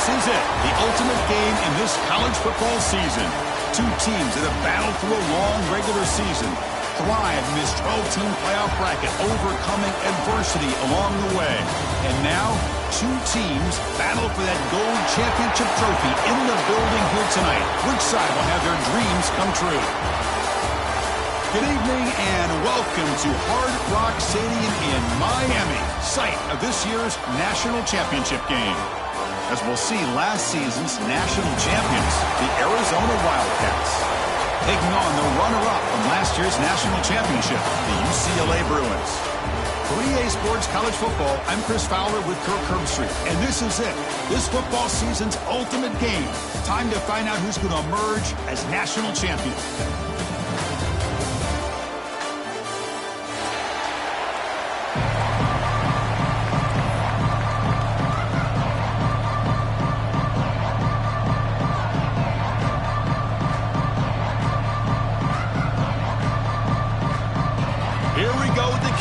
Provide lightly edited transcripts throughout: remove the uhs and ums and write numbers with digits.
This is it, the ultimate game in this college football season. Two teams that have battled through a long regular season, thrived in this 12-team playoff bracket, overcoming adversity along the way. And now, two teams battle for that gold championship trophy in the building here tonight. Which side will have their dreams come true? Good evening and welcome to Hard Rock Stadium in Miami, site of this year's national championship game. As we'll see, last season's national champions, the Arizona Wildcats, taking on the runner-up from last year's national championship, the UCLA Bruins. For EA Sports College Football, I'm Chris Fowler with Kirk Herbstreit, and this is it, this football season's ultimate game. Time to find out who's going to emerge as national champion.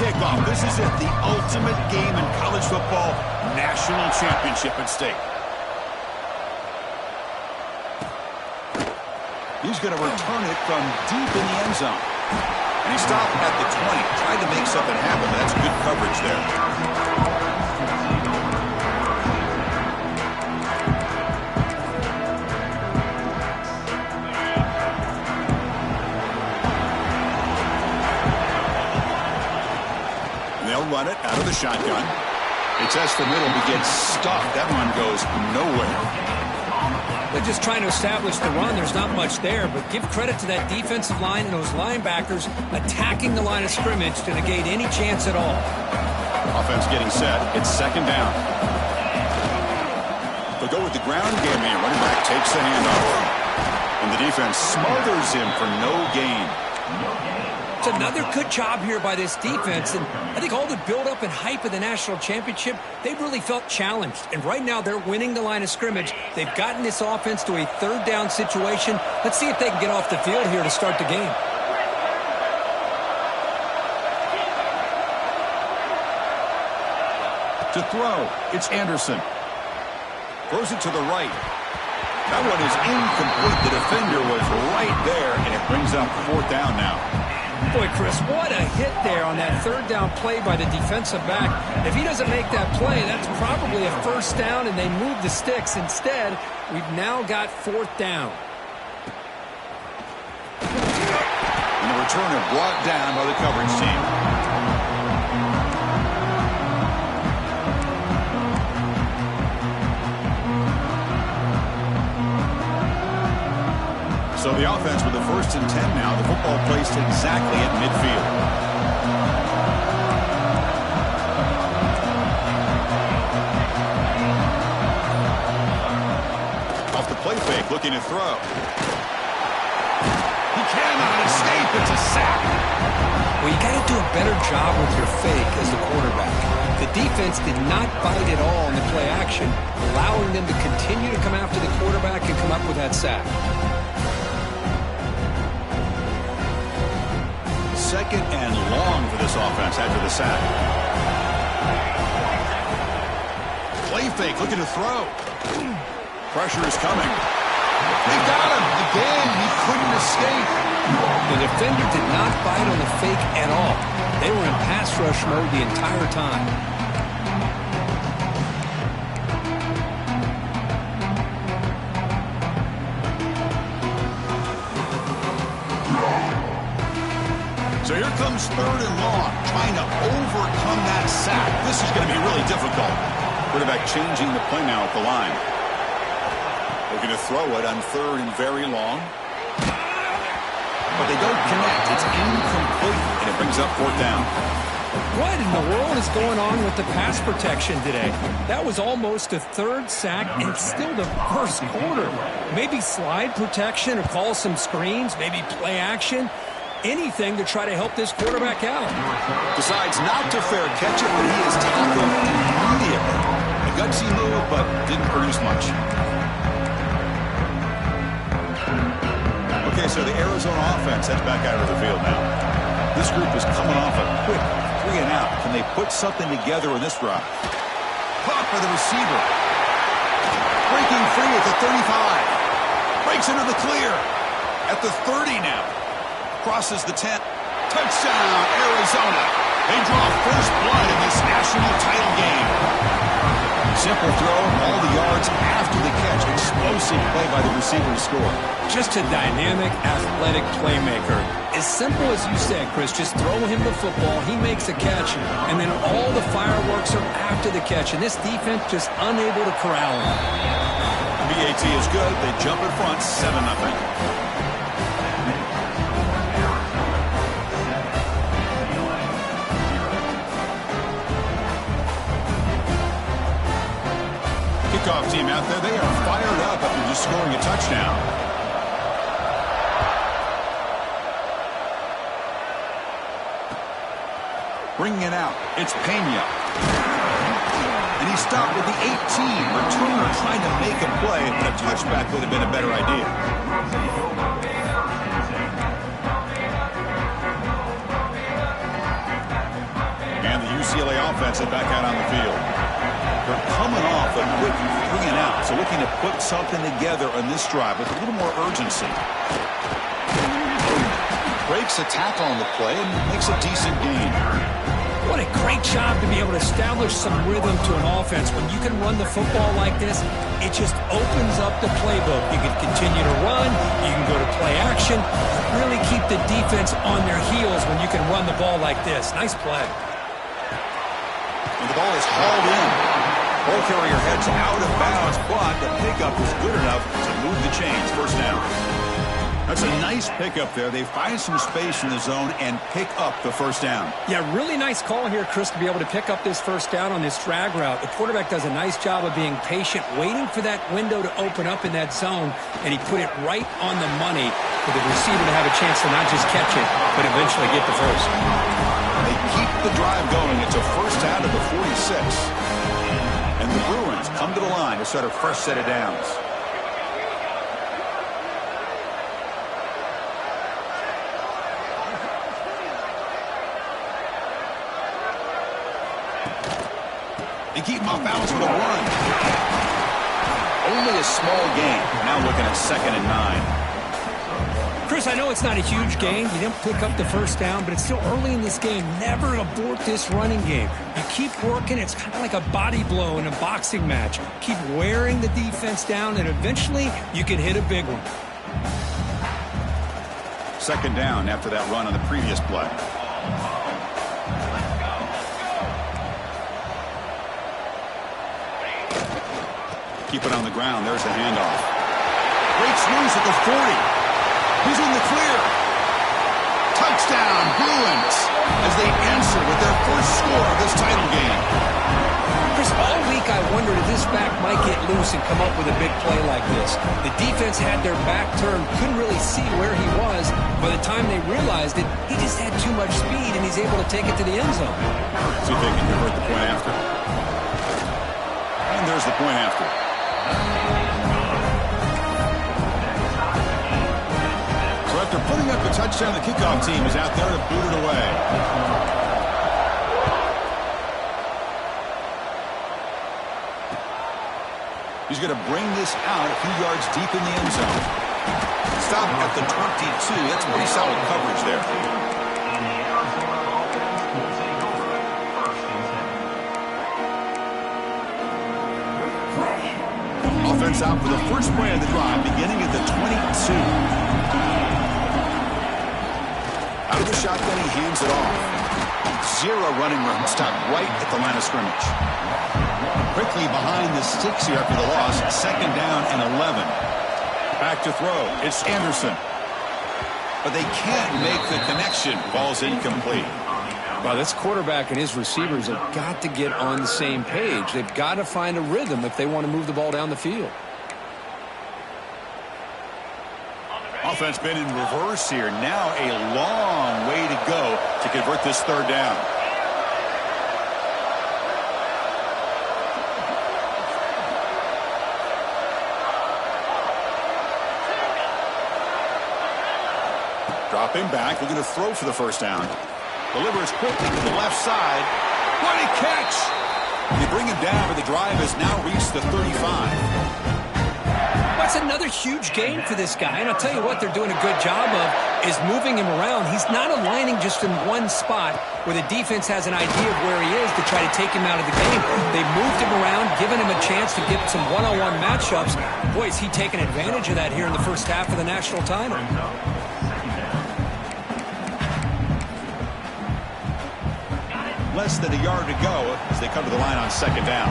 Kickoff. This is it, the ultimate game in college football, national championship at stake. He's going to return it from deep in the end zone. And he stopped at the 20, tried to make something happen. That's good coverage there. Run it out of the shotgun. It says for middle, he gets stuffed. That one goes nowhere. They're just trying to establish the run. There's not much there, but give credit to that defensive line and those linebackers attacking the line of scrimmage to negate any chance at all. Offense getting set. It's second down. They'll go with the ground game here. Running back takes the handoff. And the defense smothers him for no gain. It's another good job here by this defense, and I think all the build-up and hype of the national championship, they really felt challenged. And right now, they're winning the line of scrimmage. They've gotten this offense to a third down situation. Let's see if they can get off the field here to start the game. To throw, it's Anderson. Throws it to the right. That one is incomplete. The defender was right there, and it brings up fourth down now. Boy, Chris, what a hit there on that third down play by the defensive back. If he doesn't make that play, that's probably a first down, and they move the sticks. Instead, we've now got fourth down. And the returner brought down by the coverage team. So the offense with the 1st and 10 now. The football placed exactly at midfield. Off the play fake, looking to throw. He cannot escape. It's a sack. Well, you got to do a better job with your fake as the quarterback. The defense did not bite at all in the play action, allowing them to continue to come after the quarterback and come up with that sack. Second and long for this offense after the sack. Play fake, looking to throw. Pressure is coming. They got him. Again, he couldn't escape. The defender did not bite on the fake at all. They were in pass rush mode the entire time. So here comes third and long, trying to overcome that sack. This is going to be really difficult. Quarterback changing the play now at the line. Looking to throw it on third and very long. But they don't connect. It's incomplete, and it brings up fourth down. What in the world is going on with the pass protection today? That was almost a third sack and still the first quarter. Maybe slide protection or call some screens, maybe play action. Anything to try to help this quarterback out. Decides not to fair catch it, but he is tackled immediately. A gutsy move, but didn't produce much. Okay, so the Arizona offense heads back out of the field now. This group is coming off a quick 3 and out. Can they put something together in this drive? Caught by the receiver. breaking free at the 35. Breaks into the clear. At the 30 now. Crosses the 10. Touchdown, Arizona. They draw first blood in this national title game. Simple throw, all the yards after the catch. Explosive play by the receiver to score. Just a dynamic, athletic playmaker. As simple as you said, Chris, just throw him the football, he makes a catch, and then all the fireworks are after the catch, and this defense just unable to corral him. BAT is good. They jump in front, 7-0. Kickoff team out there, they are fired up after just scoring a touchdown. Bringing it out, it's Pena. And he stopped with the 18. Returner trying to make a play, but a touchback would have been a better idea. And the UCLA offense is back out on the field. They're coming off a quick 3-and-out, so looking to put something together on this drive with a little more urgency. Breaks a tackle on the play and makes a decent gain. What a great job to be able to establish some rhythm to an offense. When you can run the football like this, it just opens up the playbook. You can continue to run, you can go to play action, really keep the defense on their heels when you can run the ball like this. Nice play. And the ball is hauled in. Ball carrier heads out of bounds, but the pickup was good enough to move the chains. First down. That's a nice pickup there. They find some space in the zone and pick up the first down. Yeah, really nice call here, Chris, to be able to pick up this first down on this drag route. The quarterback does a nice job of being patient, waiting for that window to open up in that zone, and he put it right on the money for the receiver to have a chance to not just catch it, but eventually get the first. They keep the drive going. It's a first down to the 46. And the Bruins come to the line to start a fresh set of downs. They keep him off balance with a run. Only a small gain. Now looking at 2nd and 9. Chris, I know it's not a huge gain. You didn't pick up the first down, but it's still early in this game. Never abort this running game. You keep working. It's kind of like a body blow in a boxing match. Keep wearing the defense down, and eventually you can hit a big one. 2nd down after that run on the previous play. Keep it on the ground. There's the handoff. Breaks loose at the 40. He's in the clear. Touchdown, Bruins, as they answer with their first score of this title game. Chris, all week I wondered if this back might get loose and come up with a big play like this. The defense had their back turned, couldn't really see where he was. By the time they realized it, he just had too much speed, and he's able to take it to the end zone. See if they can convert the point after. And there's the point after. After putting up a touchdown, the kickoff team is out there to boot it away. He's going to bring this out a few yards deep in the end zone. Stop at the 22. That's pretty solid coverage there. Offense out for the first play of the drive, beginning at the 22. Out of the shotgun, he hands it off. 0 running room, stopped right at the line of scrimmage. Quickly behind the sticks here after the loss. 2nd down and 11. Back to throw. It's Anderson. But they can't make the connection. Ball's incomplete. Well, this quarterback and his receivers have got to get on the same page. They've got to find a rhythm if they want to move the ball down the field. Offense been in reverse here. Now a long way to go to convert this 3rd down. Dropping back, looking to throw for the first down. Delivers quickly to the left side. What a catch! They bring him down, but the drive has now reached the 35. That's another huge gain for this guy. And I'll tell you what they're doing a good job of is moving him around. He's not aligning just in one spot where the defense has an idea of where he is to try to take him out of the game. They moved him around, given him a chance to get some one-on-one matchups. Boy, is he taking advantage of that here in the first half of the national title. Less than a yard to go as they come to the line on second down.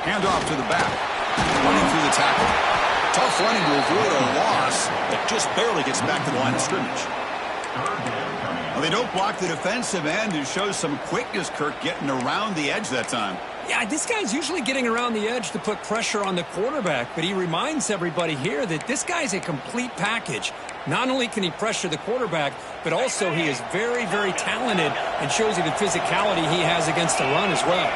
Hand off to the back. Running through the tackle. Tough running to avoid a loss that just barely gets back to the line of scrimmage. Well, they don't block the defensive end, who shows some quickness, Kirk, getting around the edge that time. Yeah, this guy's usually getting around the edge to put pressure on the quarterback, but he reminds everybody here that this guy's a complete package. Not only can he pressure the quarterback, but also he is very, very talented and shows you the physicality he has against the run as well.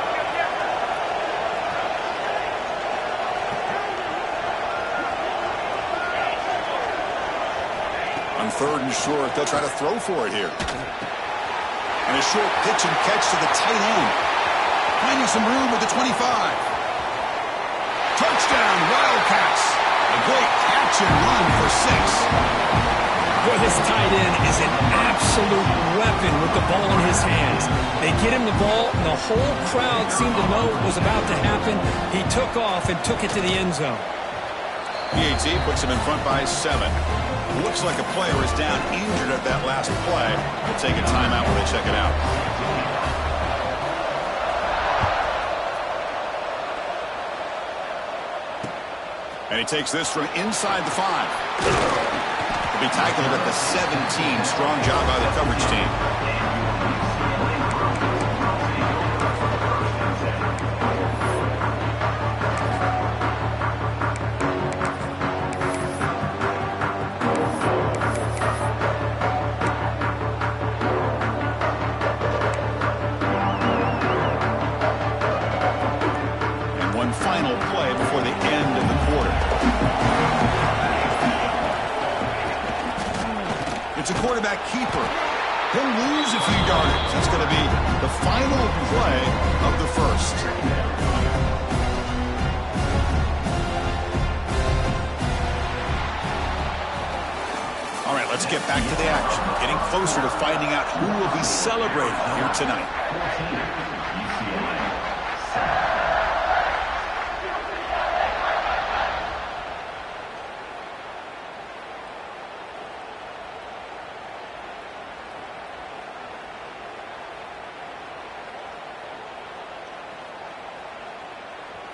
On third and short, they'll try to throw for it here. And a short pitch and catch to the tight end. Finding some room with the 25. Touchdown, Wildcats. A great catch and run for 6. Boy, this tight end is an absolute weapon with the ball in his hands. They get him the ball, and the whole crowd seemed to know what was about to happen. He took off and took it to the end zone. PAT puts him in front by 7. Looks like a player is down injured at that last play. They'll take a timeout when they check it out. And he takes this from inside the 5. He'll be tackled at the 17. Strong job by the coverage team. Final play before the end of the quarter. It's a quarterback keeper. He'll lose a few yardage. That's going to be the final play of the first. All right, let's get back to the action. Getting closer to finding out who will be celebrating here tonight.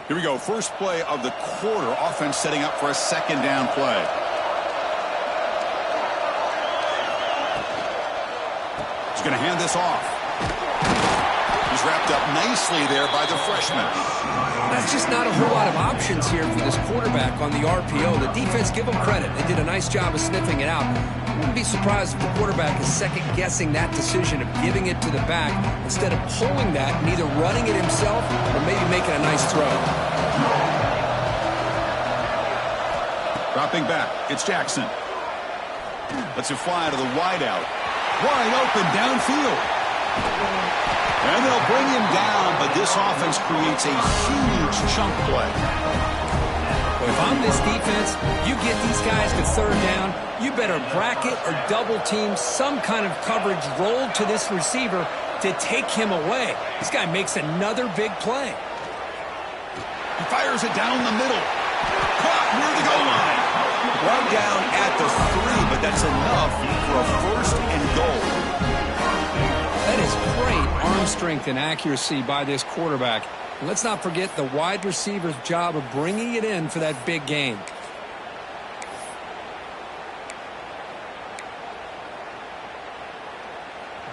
Here we go. First play of the quarter. Offense setting up for a second down play. He's going to hand this off. He's wrapped up nicely there by the freshman. That's just not a whole lot of options here for this quarterback on the RPO. The defense, give them credit. They did a nice job of sniffing it out. I wouldn't be surprised if the quarterback is second-guessing that decision of giving it to the back instead of pulling that and either running it himself or maybe making a nice throw. Dropping back, it's Jackson. Lets it fly to the wideout. Wide open downfield. And they'll bring him down, but this offense creates a huge chunk play. Well, if I'm this defense, you get these guys to third down, you better bracket or double team some kind of coverage rolled to this receiver to take him away. This guy makes another big play. He fires it down the middle. Caught near the goal line. Brought down at the 3, but that's enough for a first and goal. That is great arm strength and accuracy by this quarterback. And let's not forget the wide receiver's job of bringing it in for that big gain.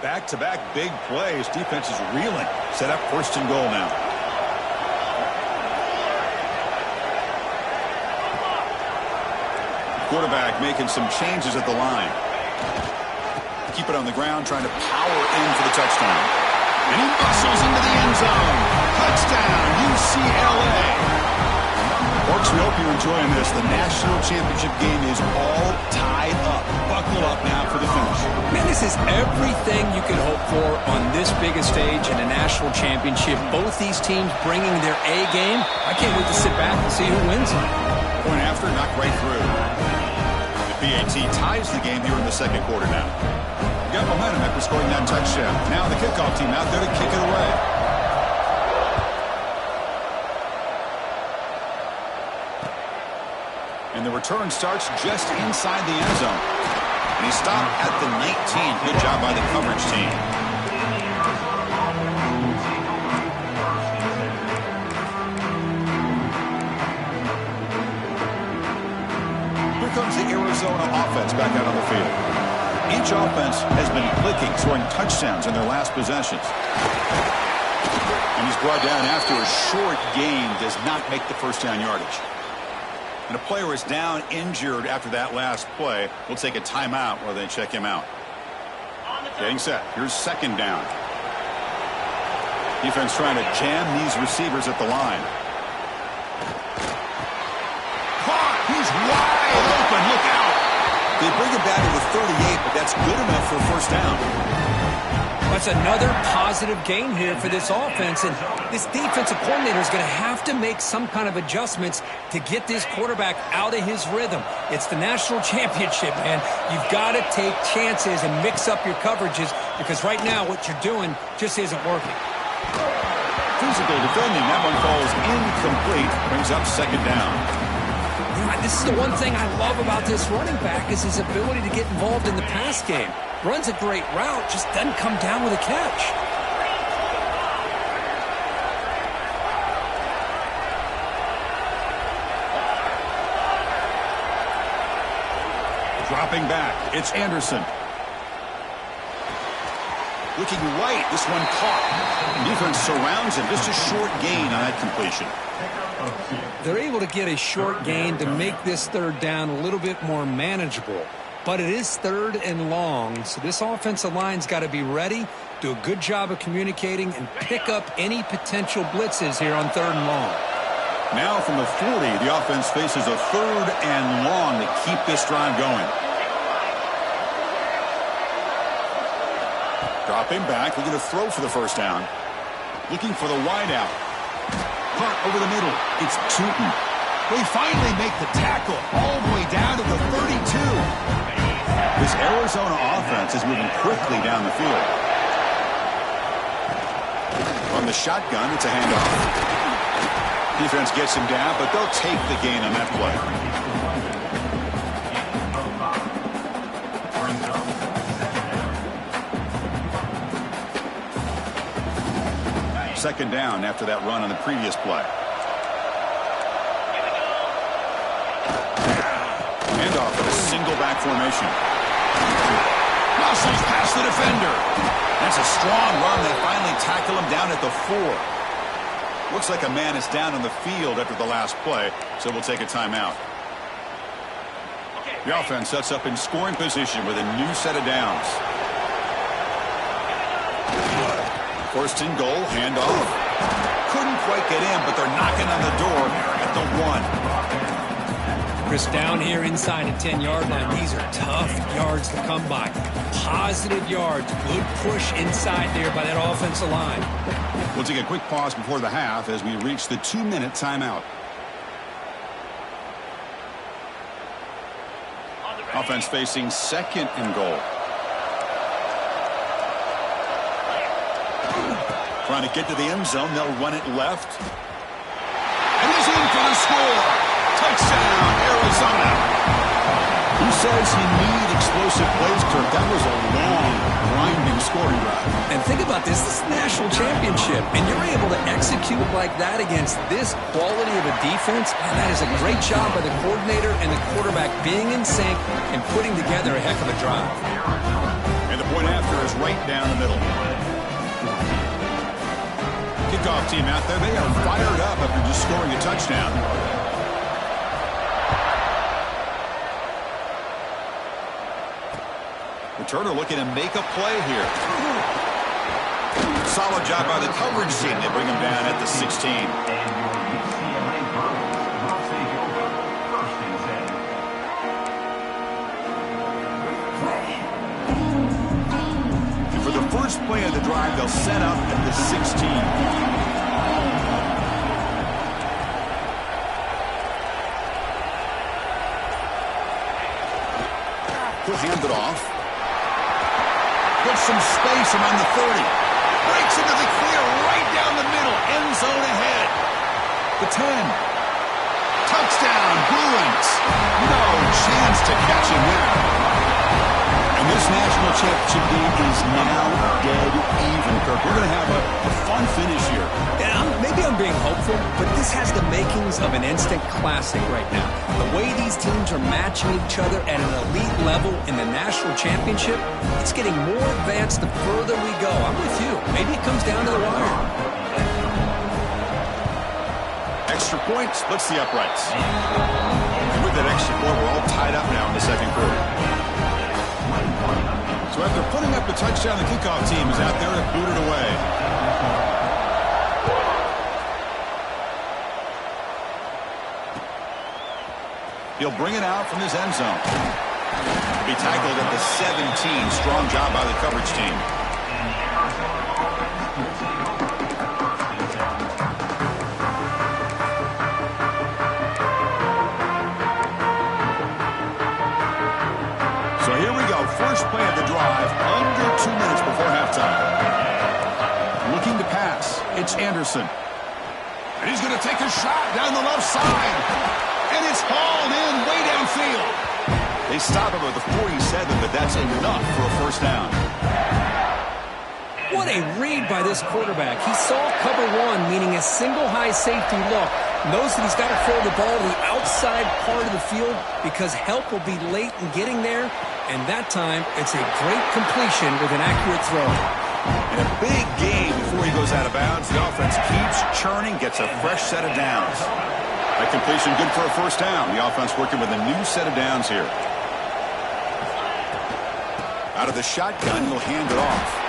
Back-to-back big plays. Defense is reeling. Set up first and goal now. Quarterback making some changes at the line. Keep it on the ground, trying to power in for the touchdown. And he muscles into the end zone. Touchdown, UCLA. Folks, we hope you're enjoying this. The national championship game is all tied up. Buckle up now for the finish. Man, this is everything you could hope for on this biggest stage in a national championship. Both these teams bringing their A game. I can't wait to sit back and see who wins it. Point after, knocked right through. The BAT ties the game here in the second quarter now. Got momentum after scoring that touchdown. Now the kickoff team out there to kick it away. And the return starts just inside the end zone. And he stopped at the 19. Good job by the coverage team. Here comes the Arizona offense back out on the field. Each offense has been clicking, scoring touchdowns in their last possessions. And he's brought down after a short gain, does not make the first down yardage. And a player is down injured after that last play. We'll take a timeout while they check him out. Getting set. Here's second down. Defense trying to jam these receivers at the line. Caught! He's wide open. Look out! They bring him back to the 38, but that's good enough for a first down. That's another positive game here for this offense, and this defensive coordinator is going to have to make some kind of adjustments to get this quarterback out of his rhythm. It's the national championship, man. You've got to take chances and mix up your coverages because right now what you're doing just isn't working. Physical defending. That one falls incomplete. Brings up second down. This is the one thing I love about this running back is his ability to get involved in the pass game. Runs a great route, just doesn't come down with a catch. Dropping back, it's Anderson. Looking right, this one caught. Defense surrounds him, just a short gain on that completion. They're able to get a short gain to make this third down a little bit more manageable. But it is third and long, so this offensive line's got to be ready, do a good job of communicating, and pick up any potential blitzes here on third and long. Now from the 40, the offense faces a third and long to keep this drive going. Dropping back, looking to throw for the first down. Looking for the wide out. Caught over the middle. It's Tootin. They finally make the tackle all the way down to the 32. This Arizona offense is moving quickly down the field. From the shotgun, it's a handoff. Defense gets him down, but they'll take the gain on that play. Second down after that run on the previous play. Handoff with a single back formation. Muscles past the defender. That's a strong run. They finally tackle him down at the 4. Looks like a man is down on the field after the last play, so we'll take a timeout. The offense sets up in scoring position with a new set of downs. First and goal, handoff. Couldn't quite get in, but they're knocking on the door at the 1. Chris, down here inside the 10-yard line, these are tough yards to come by. Positive yards, good push inside there by that offensive line. We'll take a quick pause before the half as we reach the 2-minute timeout. Offense facing second and goal. Trying to get to the end zone. They'll run it left. And he's in for the score. Touchdown, Arizona. Who says you need explosive plays, Kirk? That was a long, grinding scoring drive. And think about this. This is the national championship. And you're able to execute like that against this quality of a defense. And that is a great job by the coordinator and the quarterback being in sync and putting together a heck of a drive. And the point after is right down the middle. Kickoff team out there. They are fired up after just scoring a touchdown. Returner looking to make a play here. Solid job by the coverage team. They bring him down at the 16. first play of the drive, they'll set up at the 16. He'll hand it off. Puts some space around the 30. Breaks into the clear right down the middle. End zone ahead. The 10. Touchdown, Bruins. No chance to catch him there. And this national championship game is now dead even, Kirk. We're going to have a fun finish here. Yeah, maybe I'm being hopeful, but this has the makings of an instant classic right now. The way these teams are matching each other at an elite level in the national championship, it's getting more advanced the further we go. I'm with you. Maybe it comes down to the wire. Extra point splits the uprights. And with that extra point, we're all tied up now in the second quarter. So after putting up a touchdown, the kickoff team is out there to boot it away. He'll bring it out from his end zone. He'll be tackled at the 17. Strong job by the coverage team. So here we go. First play of the drive, under 2 minutes before halftime. Looking to pass. It's Anderson. And he's going to take a shot down the left side. And it's hauled in way downfield. They stop him at the 47, but that's enough for a first down. What a read by this quarterback. He saw cover one, meaning a single high safety look. Knows that he's got to throw the ball to the outside part of the field because help will be late in getting there. And that time, it's a great completion with an accurate throw. In a big game before he goes out of bounds, the offense keeps churning, gets a fresh set of downs. That completion good for a first down. The offense working with a new set of downs here. Out of the shotgun, he'll hand it off.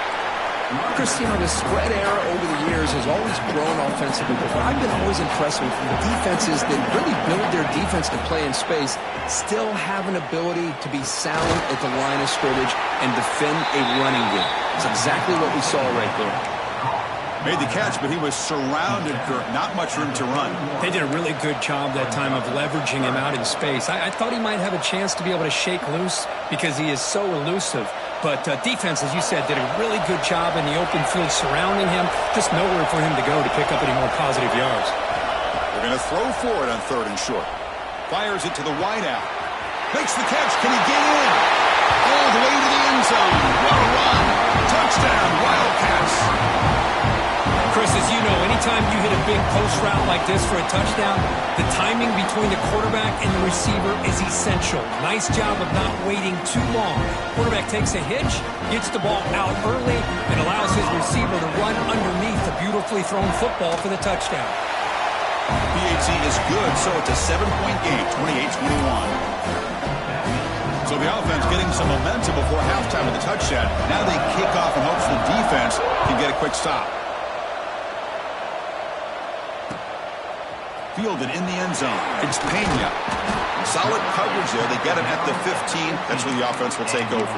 Chris, you know, the spread era over the years has always grown offensively, but what I've been always impressed with the defenses that really build their defense to play in space still have an ability to be sound at the line of scrimmage and defend a running game. It's exactly what we saw right there. Made the catch, but he was surrounded, Kirk. Not much room to run. They did a really good job that time of leveraging him out in space. I thought he might have a chance to be able to shake loose because he is so elusive. But defense, as you said, did a really good job in the open field surrounding him. Just nowhere for him to go to pick up any more positive yards. They're going to throw for it on 3rd and short. Fires it to the wideout. Makes the catch. Can he get in? All the way to the end zone. What a run. Touchdown, Wildcats. Chris, as you know, anytime you hit a big post route like this for a touchdown, the timing between the quarterback and the receiver is essential. Nice job of not waiting too long. Quarterback takes a hitch, gets the ball out early, and allows his receiver to run underneath the beautifully thrown football for the touchdown. PAT is good, so it's a 7-point game, 28-21. So the offense getting some momentum before halftime with the touchdown. Now they kick off in hopes the defense can get a quick stop. Fielded in the end zone. It's Pena. Solid coverage there. They get him at the 15. That's where the offense will take over.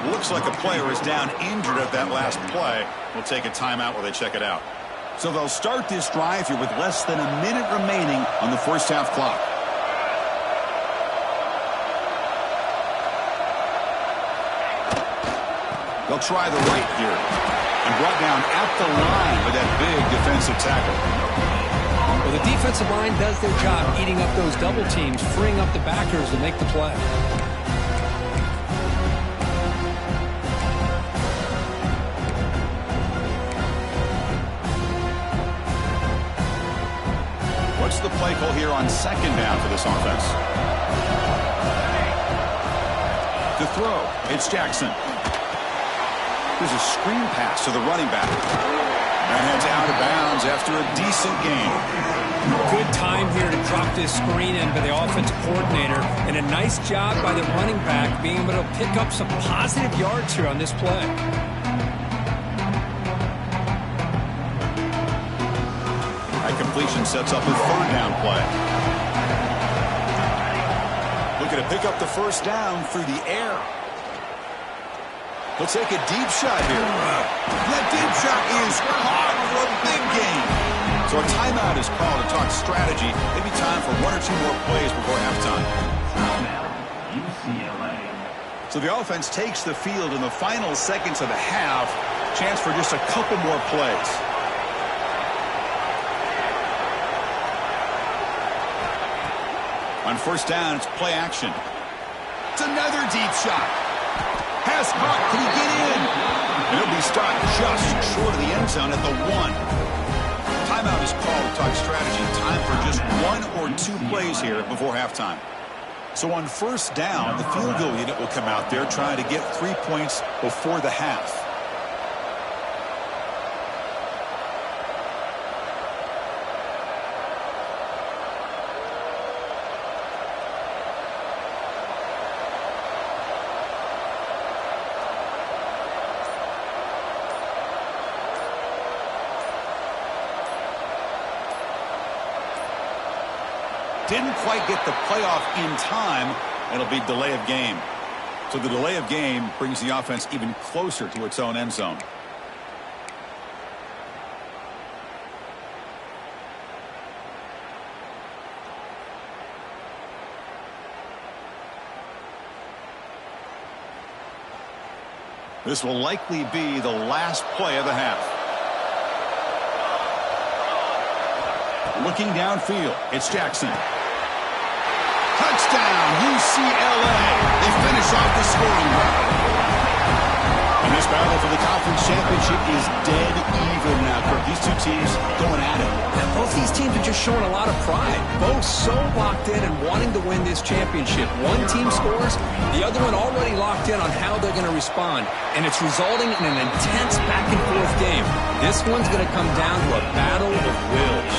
Looks like a player is down injured at that last play. We'll take a timeout while they check it out. So they'll start this drive here with less than a minute remaining on the first half clock. They'll try the right here. And brought down at the line with that big defensive tackle. Well, the defensive line does their job eating up those double teams, freeing up the backers to make the play. What's the play call here on 2nd down for this offense? To throw, it's Jackson. There's a screen pass to the running back. And heads out of bounds after a decent game. Good time here to drop this screen in by the offensive coordinator. And a nice job by the running back being able to pick up some positive yards here on this play. That completion sets up a 3rd down play. Looking to pick up the first down through the air. He'll take a deep shot here. That deep shot is caught for a big gain. So a timeout is called to talk strategy. Maybe time for one or two more plays before halftime. So the offense takes the field in the final seconds of the half. Chance for just a couple more plays. On first down, it's play action. It's another deep shot. Pass caught. Can he get in? And he'll be stopped just short of the end zone at the 1. Timeout is called to talk strategy. Time for just one or two plays here before halftime. So on first down, the field goal unit will come out there trying to get 3 points before the half. Didn't quite get the playoff in time. It'll be delay of game. So the delay of game brings the offense even closer to its own end zone. This will likely be the last play of the half. Looking downfield, it's Jackson. Touchdown, UCLA. They finish off the scoring drive. And this battle for the conference championship is dead even now, Kirk. These two teams going at it. Both these teams are just showing a lot of pride. Both so locked in and wanting to win this championship. One team scores, the other one already locked in on how they're going to respond. And it's resulting in an intense back-and-forth game. This one's going to come down to a battle of wills.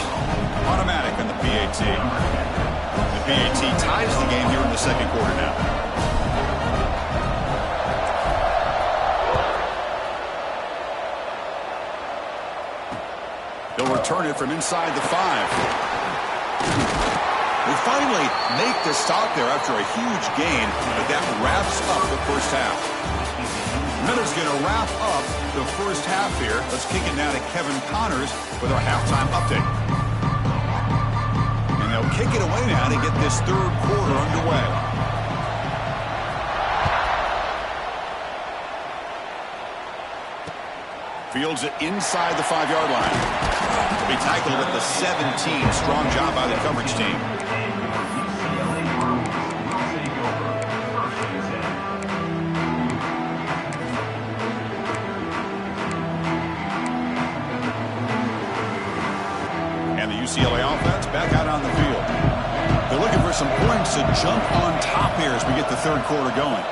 Automatic on the PAT. The PAT ties the game here in the second quarter now. They'll return it from inside the 5. They finally make the stop there after a huge gain, but that wraps up the first half. Miller's going to wrap up the first half here. Let's kick it now to Kevin Connors with our halftime update. They'll kick it away now to get this third quarter underway. Fields it inside the 5-yard line. He'll be tackled at the 17. Strong job by the coverage team. UCLA offense back out on the field. They're looking for some points to jump on top here as we get the third quarter going.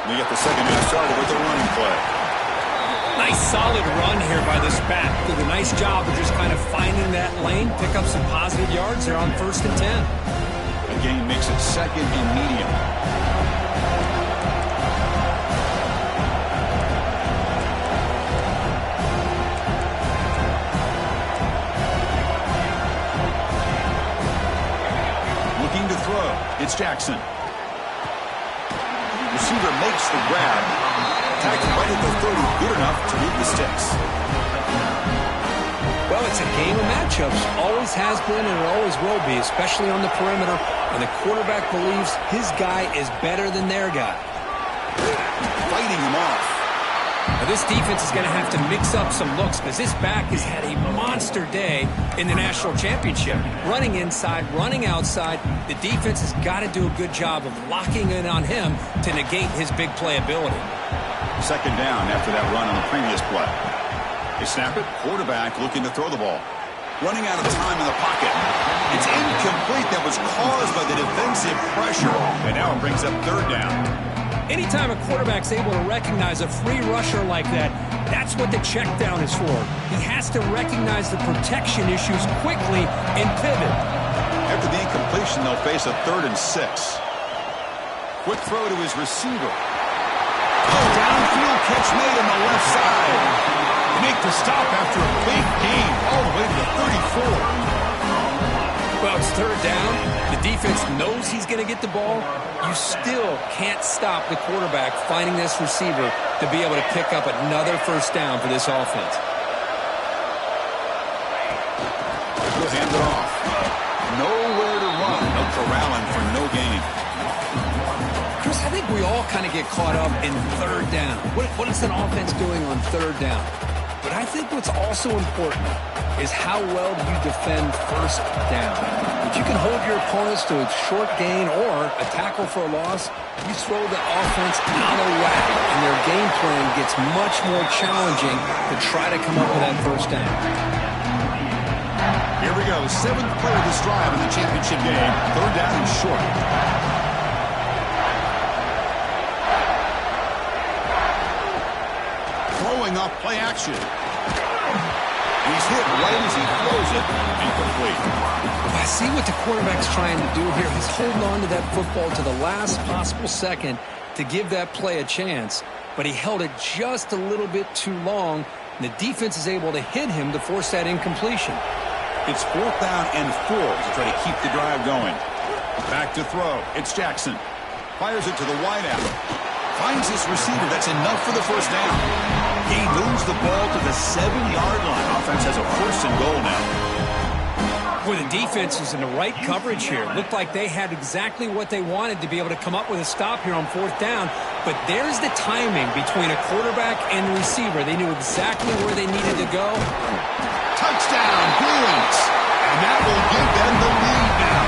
They get the second half started with a running play. Nice solid run here by this back. Did a nice job of just kind of finding that lane, pick up some positive yards there on 1st and 10. A gain makes it second and medium. It's Jackson. Receiver makes the grab. Tackled right at the 30, good enough to move the sticks. Well, it's a game of matchups. Always has been and it always will be, especially on the perimeter. And the quarterback believes his guy is better than their guy. Fighting him off. Now, this defense is going to have to mix up some looks because this back has had a monster day in the national championship. Running inside, running outside. The defense has got to do a good job of locking in on him to negate his big play ability. Second down after that run on the previous play. They snap it. Quarterback looking to throw the ball. Running out of time in the pocket. It's incomplete. That was caused by the defensive pressure. And now it brings up third down. Anytime a quarterback's able to recognize a free rusher like that, that's what the check down is for. He has to recognize the protection issues quickly and pivot. After the incompletion, they'll face a 3rd and 6. Quick throw to his receiver. Oh, downfield catch made on the left side. They make the stop after a big gain all the way to the 34. Well, Now it's third down. The defense knows he's going to get the ball. You still can't stop the quarterback finding this receiver to be able to pick up another first down for this offense. He'll hand it off. Nowhere to run. No corralling for no gain. Chris, I think we all kind of get caught up in third down. What is an offense doing on third down? But I think what's also important is how well do you defend first down. If you can hold your opponents to a short gain or a tackle for a loss, you throw the offense out of whack, and their game plan gets much more challenging to try to come up with that first down. Here we go. 7th play of this drive in the championship game. Third down and short. Throwing up play action. He's hit right as he throws it. Incomplete. I see what the quarterback's trying to do here. He's holding on to that football to the last possible second to give that play a chance. But he held it just a little bit too long. And the defense is able to hit him to force that incompletion. It's 4th down and 4 to try to keep the drive going. Back to throw. It's Jackson. Fires it to the wideout. Finds his receiver. That's enough for the first down. He moves the ball to the 7-yard line. Offense has a 1st and goal now. Boy, the defense is in the right coverage here. Looked like they had exactly what they wanted to be able to come up with a stop here on 4th down. But there's the timing between a quarterback and the receiver. They knew exactly where they needed to go. Touchdown, Bruins. And that will give them the lead now.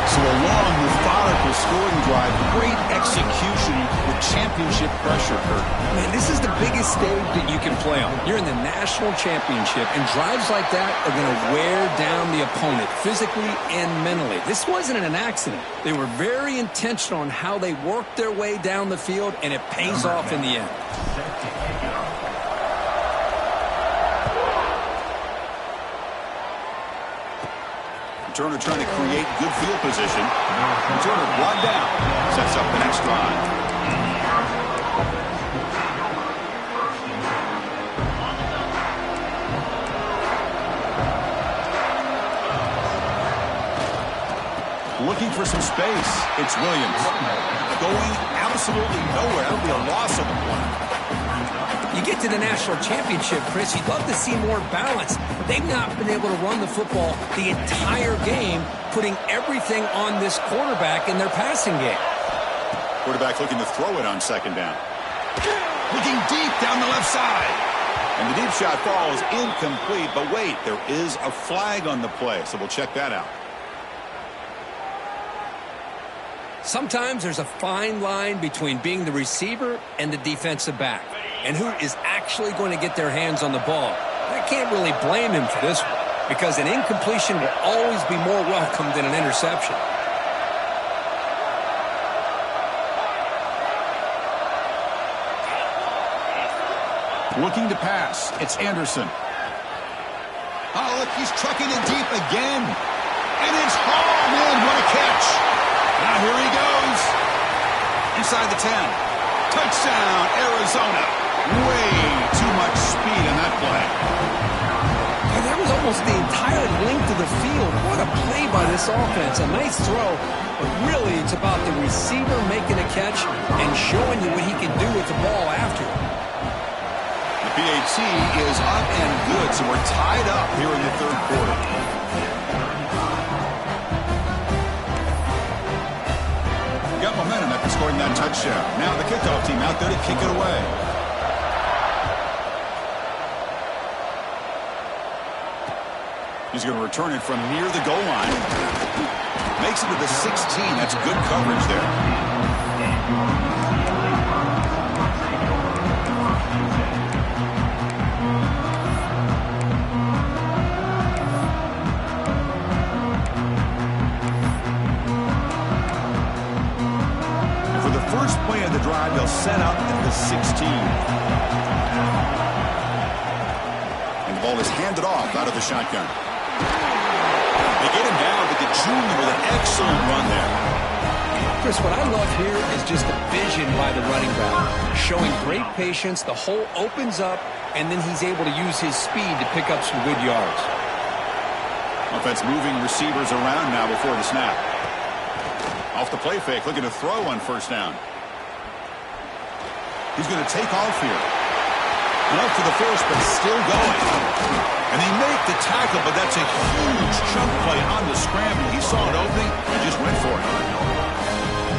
So a long, methodical scoring drive. Great execution with championship pressure, Kurt. Man, this is the biggest stage that you can play on. You're in the national championship, and drives like that are going to wear down the opponent physically and mentally. This wasn't an accident. They were very intentional on how they worked their way down the field, and it pays off in the end. Turner trying to create good field position. Turner brought down. Sets up the next drive. Looking for some space. It's Williams. Going absolutely nowhere. That'll be a loss of the play. You get to the national championship, Chris, you'd love to see more balance. They've not been able to run the football the entire game, putting everything on this quarterback in their passing game. Quarterback looking to throw it on 2nd down. Looking deep down the left side. And the deep shot falls incomplete. But wait, there is a flag on the play, so we'll check that out. Sometimes there's a fine line between being the receiver and the defensive back, and who is actually going to get their hands on the ball. I can't really blame him for this one, because an incompletion will always be more welcome than an interception. Looking to pass. It's Anderson. Oh, look, he's trucking it deep again. And it's hauled in. What a catch. Now here he goes. Inside the 10. Touchdown, Arizona. Way too much speed in that play. And that was almost the entire length of the field. What a play by this offense. A nice throw, but really it's about the receiver making a catch and showing you what he can do with the ball after. The PAT is up and good, so we're tied up here in the 3rd quarter. Got momentum after scoring that touchdown. Now the kickoff team out there to kick it away. He's going to return it from near the goal line. Makes it to the 16. That's good coverage there. First play of the drive, they'll set up at the 16. And the ball is handed off out of the shotgun. They get him down, but the junior with an excellent run there. Chris, what I love here is just the vision by the running back. Showing great patience, the hole opens up, and then he's able to use his speed to pick up some good yards. Offense moving receivers around now before the snap. Off the play fake, looking to throw on first down. He's going to take off here. And up for the first, but still going. And they make the tackle, but that's a huge chunk play on the scramble. He saw an opening and just went for it.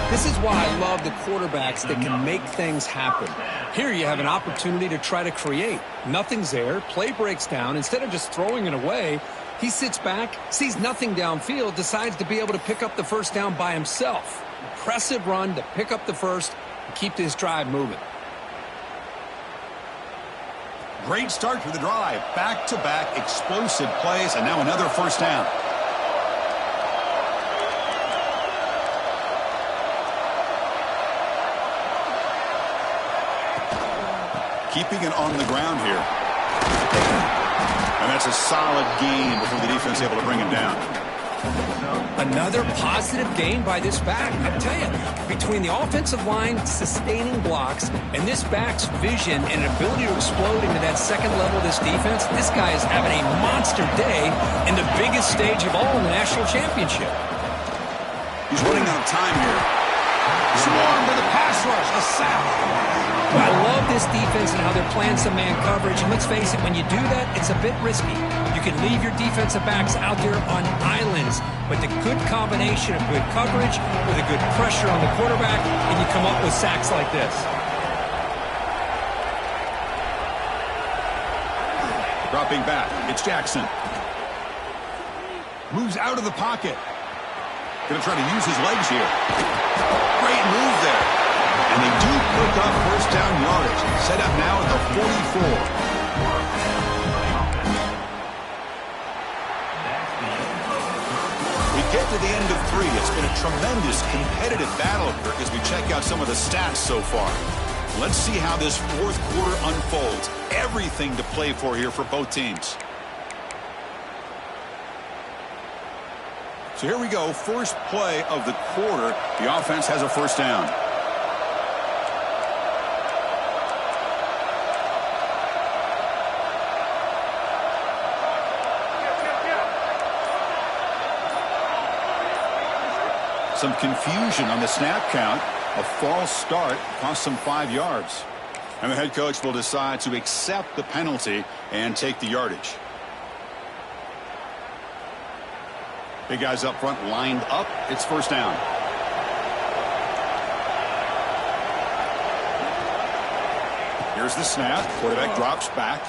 This is why I love the quarterbacks that can make things happen. Here you have an opportunity to try to create. Nothing's there. Play breaks down. Instead of just throwing it away, he sits back, sees nothing downfield, decides to be able to pick up the first down by himself. Impressive run to pick up the first and keep this drive moving. Great start to the drive. Back-to-back explosive plays, and now another first down. Keeping it on the ground here. And that's a solid gain before the defense is able to bring him down. Another positive gain by this back. I tell you, between the offensive line sustaining blocks and this back's vision and ability to explode into that second level of this defense, this guy is having a monster day in the biggest stage of all in the national championship. He's running out of time here. Swarm to the pass rush, a sack. I love this defense and how they're playing some man coverage. And let's face it, when you do that, it's a bit risky. You can leave your defensive backs out there on islands, but the good combination of good coverage with a good pressure on the quarterback, and you come up with sacks like this. Dropping back, it's Jackson. Moves out of the pocket. Going to try to use his legs here. Great move there. And they do pick up first down yardage. Set up now at the 44. We get to the end of 3. It's been a tremendous competitive battle here as we check out some of the stats so far. Let's see how this fourth quarter unfolds. Everything to play for here for both teams. So here we go. First play of the quarter. The offense has a first down. Some confusion on the snap count. A false start cost them 5 yards. And the head coach will decide to accept the penalty and take the yardage. Big guys up front lined up. It's first down. Here's the snap. Quarterback drops back.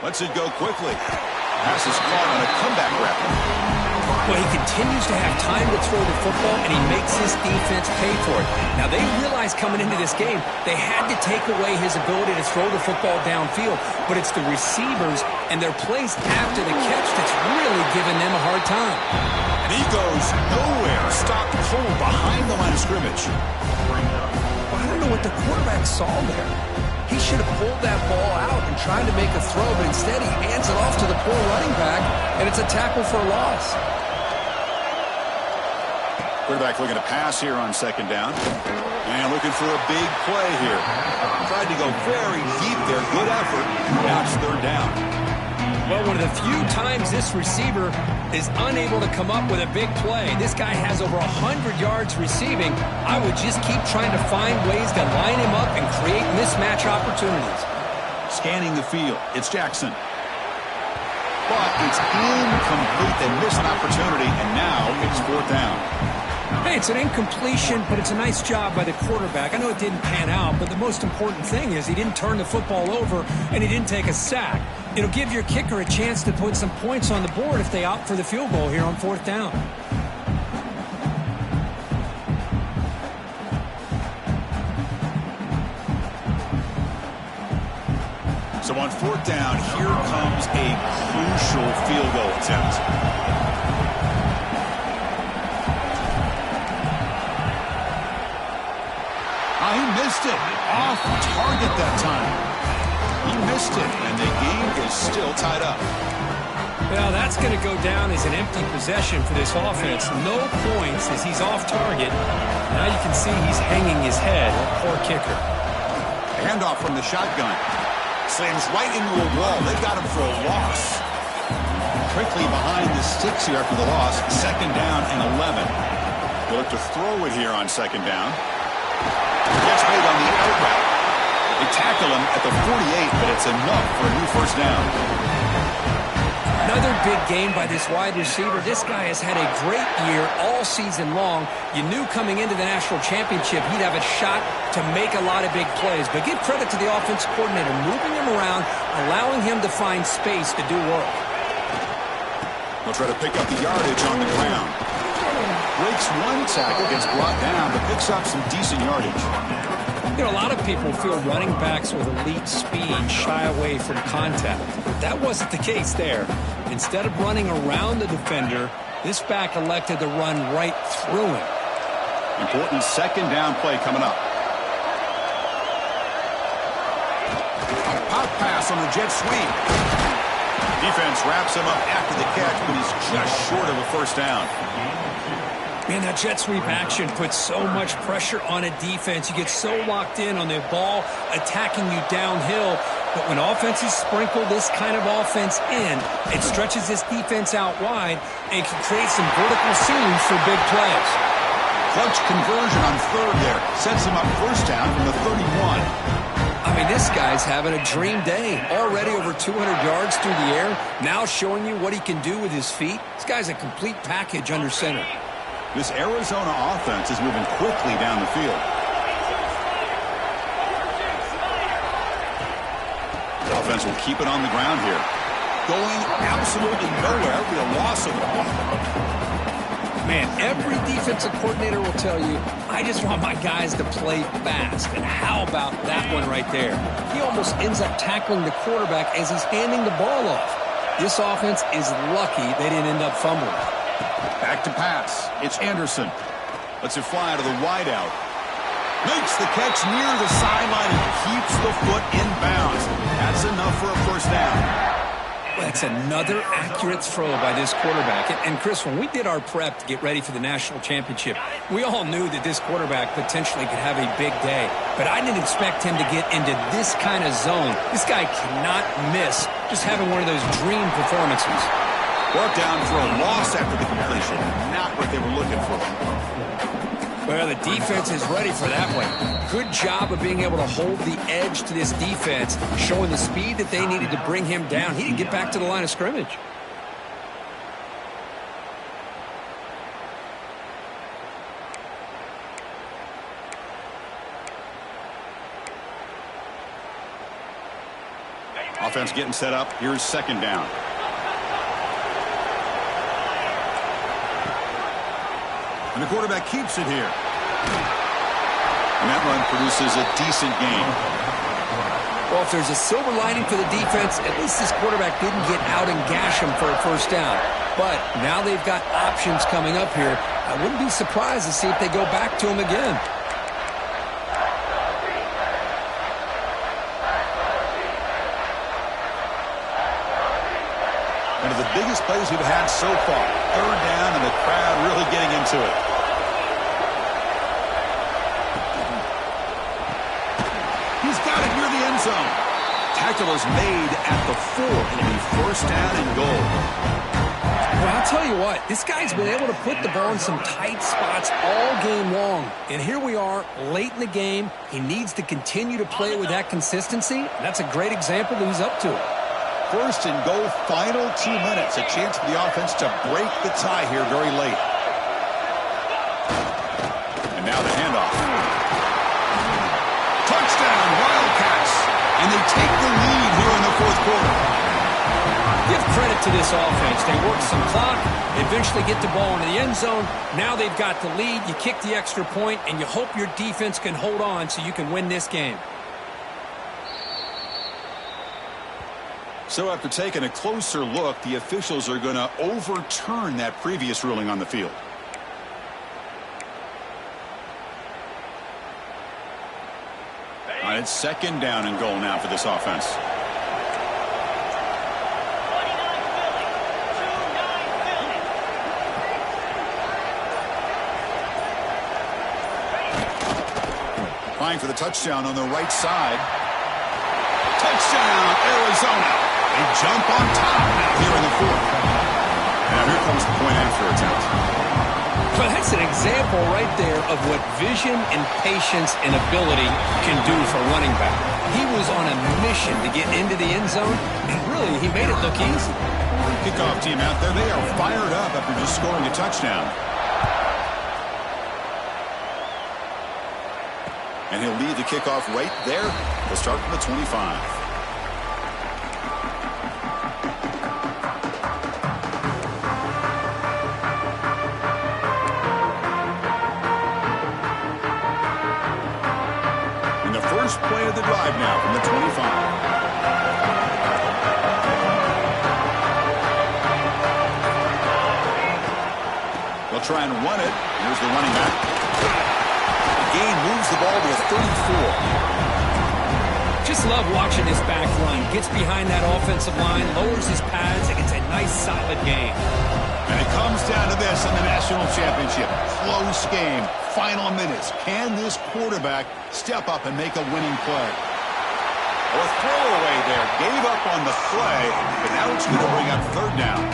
Lets it go quickly. Pass is caught on a comeback route. Well, he continues to have time to throw the football, and he makes his defense pay for it. Now, they realized coming into this game, they had to take away his ability to throw the football downfield. But it's the receivers and their plays after the catch that's really giving them a hard time. And he goes nowhere. Stopped cold behind the line of scrimmage. Well, I don't know what the quarterback saw there. He should have pulled that ball out and tried to make a throw, but instead he hands it off to the poor running back, and it's a tackle for a loss. Quarterback looking to pass here on second down. And looking for a big play here. Tried to go very deep there. Good effort. Now it's third down. Well, one of the few times this receiver is unable to come up with a big play. This guy has over 100 yards receiving. I would just keep trying to find ways to line him up and create mismatch opportunities. Scanning the field. It's Jackson. But it's incomplete. They miss an opportunity, and now it's fourth down. Hey, it's an incompletion, but it's a nice job by the quarterback. I know it didn't pan out, but the most important thing is he didn't turn the football over and he didn't take a sack. It'll give your kicker a chance to put some points on the board if they opt for the field goal here on fourth down. So on fourth down, here comes a crucial field goal attempt. He missed it. Off target that time. He missed it, and the game is still tied up. Well, that's going to go down as an empty possession for this offense. No points as he's off target. Now you can see he's hanging his head. Poor kicker. Handoff from the shotgun. Slams right into a wall. They got him for a loss. quickly behind the sticks here after the loss. Second down and 11. They'll look to throw it here on second down. Gets made on the out route. They tackle him at the 48, but it's enough for a new first down. Another big game by this wide receiver. This guy has had a great year all season long. You knew coming into the national championship he'd have a shot to make a lot of big plays. But give credit to the offensive coordinator, moving him around, allowing him to find space to do work. They'll try to pick up the yardage on the ground. Breaks one tackle, gets brought down, but picks up some decent yardage. You know, a lot of people feel running backs with elite speed shy away from contact. But that wasn't the case there. Instead of running around the defender, this back elected to run right through him. Important second down play coming up. A pop pass on the jet sweep. Defense wraps him up after the catch, but he's just short of a first down. Man, that jet sweep action puts so much pressure on a defense. You get so locked in on the ball attacking you downhill. But when offenses sprinkle this kind of offense in, it stretches this defense out wide and can create some vertical seams for big plays. Clutch conversion on third there. Sets him up first down from the 31. I mean, this guy's having a dream day. Already over 200 yards through the air. Now showing you what he can do with his feet. This guy's a complete package under center. This Arizona offense is moving quickly down the field. The offense will keep it on the ground here. Going absolutely nowhere for a loss of the ball. Man, every defensive coordinator will tell you, I just want my guys to play fast. And how about that one right there? He almost ends up tackling the quarterback as he's handing the ball off. This offense is lucky they didn't end up fumbling. Back to pass. It's Anderson. Lets it fly to the wideout. Makes the catch near the sideline and keeps the foot in bounds. That's enough for a first down. That's another accurate throw by this quarterback. And Chris, when we did our prep to get ready for the national championship, we all knew that this quarterback potentially could have a big day. But I didn't expect him to get into this kind of zone. This guy cannot miss just having one of those dream performances. Brought down for a loss after the completion. Not what they were looking for. Well, the defense is ready for that one. Good job of being able to hold the edge to this defense, showing the speed that they needed to bring him down. He didn't get back to the line of scrimmage. Offense getting set up. Here's second down. And the quarterback keeps it here. And that run produces a decent gain. Well, if there's a silver lining for the defense, at least this quarterback didn't get out and gash him for a first down. But now they've got options coming up here. I wouldn't be surprised to see if they go back to him again. One of the biggest plays we've had so far. Third down and the crowd really getting into it. He's got it near the end zone. Tackle is made at the 4. It'll be first down and goal. Well, I'll tell you what, this guy's been able to put the ball in some tight spots all game long. And here we are, late in the game. He needs to continue to play with that consistency. That's a great example that he's up to it. First and goal, final 2 minutes. A chance for the offense to break the tie here very late. And now the handoff. Touchdown, Wildcats. And they take the lead here in the fourth quarter. Give credit to this offense. They work some clock, eventually get the ball into the end zone. Now they've got the lead. You kick the extra point, and you hope your defense can hold on so you can win this game. So after taking a closer look, the officials are going to overturn that previous ruling on the field. All right, it's second down and goal now for this offense. Flying for the touchdown on the right side. Touchdown, Arizona. They jump on top now here in the fourth. Now here comes the point after attempt. Well, that's an example right there of what vision and patience and ability can do for a running back. He was on a mission to get into the end zone, and really, he made it look easy. Kickoff team out there, they are fired up after just scoring a touchdown. And he'll lead the kickoff right there. They'll start from the 25. First play of the drive now from the 25. They'll try and run it. Here's the running back. The gain moves the ball to a 34. Just love watching this back run. Gets behind that offensive line, lowers his pads, and gets a nice solid gain. And it comes down to this in the national championship. Close game. Final minutes. Can this quarterback step up and make a winning play? A throwaway there. Gave up on the play, but now it's going to bring up third down.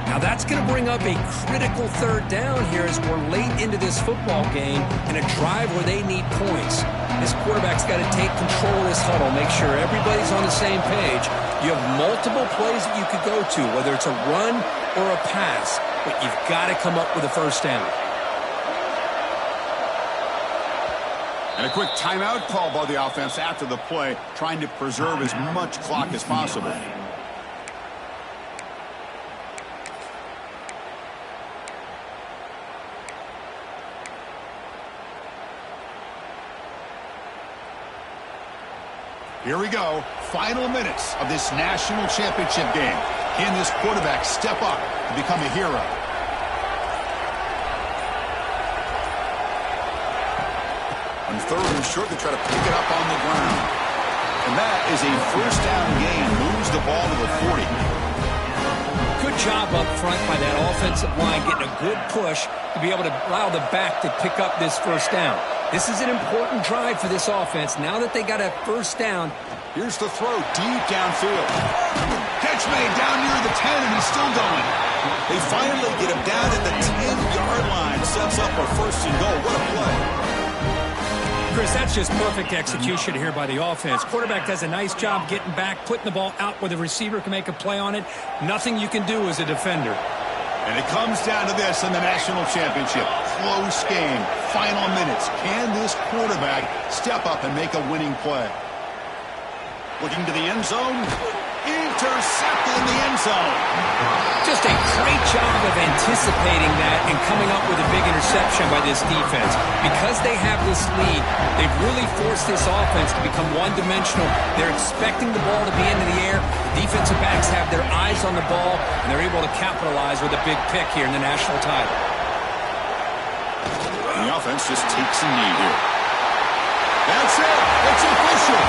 Now that's going to bring up a critical third down here as we're late into this football game in a drive where they need points. This quarterback's got to take control of this huddle, make sure everybody's on the same page. You have multiple plays that you could go to, whether it's a run or a pass, but you've got to come up with a first down. And a quick timeout call by the offense after the play, trying to preserve as much clock as possible. Here we go. Final minutes of this national championship game. Can this quarterback step up and become a hero? On third and short, they try to pick it up on the ground. And that is a first down gain. Moves the ball to the 40. Good job up front by that offensive line, getting a good push to be able to allow the back to pick up this first down. This is an important drive for this offense. Now that they got a first down. Here's the throw deep downfield. Catch made down near the 10, and he's still going. They finally get him down at the 10-yard line. Sets up a first and goal. What a play. Chris, that's just perfect execution here by the offense. Quarterback does a nice job getting back, putting the ball out where the receiver can make a play on it. Nothing you can do as a defender. And it comes down to this in the national championship. Close game. Final minutes. Can this quarterback step up and make a winning play? Looking to the end zone. Intercepted in the end zone. Just a great job of anticipating that and coming up with a big interception by this defense. Because they have this lead, they've really forced this offense to become one-dimensional. They're expecting the ball to be into the air. The defensive backs have their eyes on the ball, and they're able to capitalize with a big pick here in the national title. And the offense just takes a knee here. That's it. It's official.